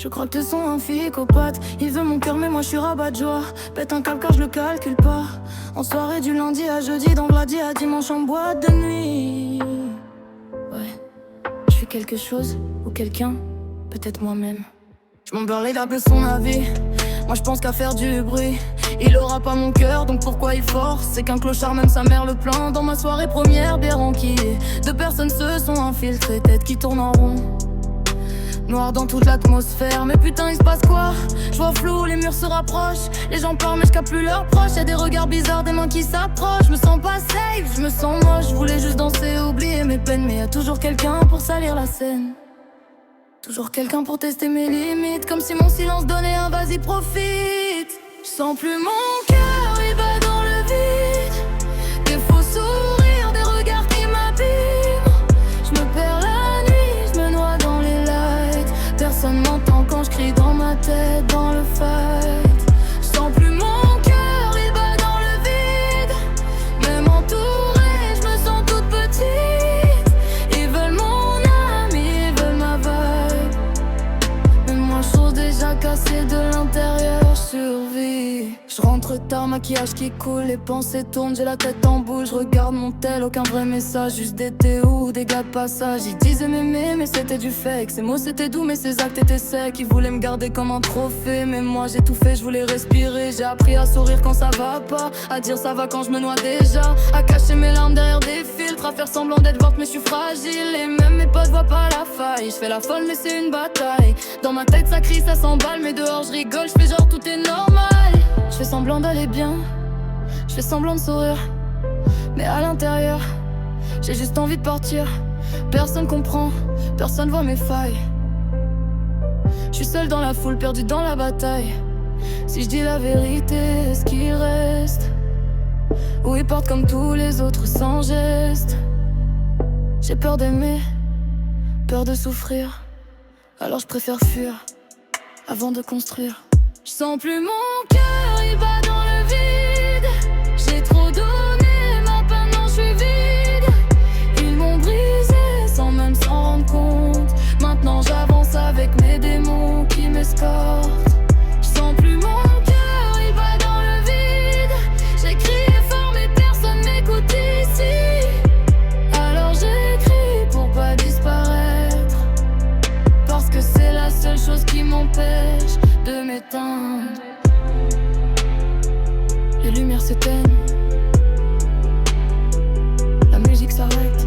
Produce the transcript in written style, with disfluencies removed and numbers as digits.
Je crois que tes sont un psychopathe. Il veut mon cœur mais moi je suis rabat-joie. Pète un câble car je le calcule pas. En soirée du lundi à jeudi, dans Vladi à dimanche en boîte de nuit. Ouais, je suis quelque chose ou quelqu'un, peut-être moi-même. Je m'en bats les de son avis. Moi je pense qu'à faire du bruit. Il aura pas mon cœur donc pourquoi il force? C'est qu'un clochard même sa mère le plan. Dans ma soirée première bière enquillée, deux personnes se sont infiltrées, tête qui tourne en rond. Noir dans toute l'atmosphère, mais putain il se passe quoi? Je vois flou, les murs se rapprochent. Les gens parlent mais je capte plus leurs proches. Y'a des regards bizarres, des mains qui s'approchent. Je me sens pas safe, je me sens moche. Je voulais juste danser, oublier mes peines. Mais y'a toujours quelqu'un pour salir la scène. Toujours quelqu'un pour tester mes limites. Comme si mon silence donnait un vas-y profite. Je sens plus mon cœur, il bat dans le vide. Des faux sourires, des regards qui m'abîment. Je me perds la nuit, je me noie dans les lights. Personne m'entend quand je crie dans ma tête, dans le fight. Je sens plus mon cœur, il bat dans le vide. Même entourée, je me sens toute petite. Ils veulent mon âme, ils veulent ma vibe. Mais moi je trouve déjà cassé de l'intérieur, je survis. Je rentre tard, maquillage qui coule, les pensées tournent, j'ai la tête en boule. Je regarde mon tel, aucun vrai message, juste des théos ou des gars de passage. Ils disaient m'aimer mais c'était du fake. Ces mots c'était doux mais ces actes étaient secs. Ils voulaient me garder comme un trophée, mais moi j'ai tout fait, je voulais respirer. J'ai appris à sourire quand ça va pas, à dire ça va quand je me noie déjà, à cacher mes larmes derrière des filtres, à faire semblant d'être forte mais je suis fragile. Et même mes potes voient pas la faille. Je fais la folle mais c'est une bataille. Dans ma tête ça crie, ça s'emballe, mais dehors je rigole, je fais genre tout est normal. Je fais semblant d'aller bien, je fais semblant de sourire, mais à l'intérieur, j'ai juste envie de partir. Personne comprend, personne voit mes failles. Je suis seul dans la foule, perdu dans la bataille. Si je dis la vérité, est-ce qu'il reste? Ou ils partent comme tous les autres sans geste? J'ai peur d'aimer, peur de souffrir. Alors je préfère fuir avant de construire. Je sens plus mon cœur, il bat dans le vide. J'ai trop donné, maintenant je suis vide. Ils m'ont brisé sans même s'en rendre compte. Maintenant j'avance avec mes démons qui m'escortent. Je sens plus mon cœur, il bat dans le vide. J'ai crié fort mais personne m'écoute ici. Alors j'écris pour pas disparaître, parce que c'est la seule chose qui m'empêche de m'éteindre. Les lumières s'éteignent, la musique s'arrête.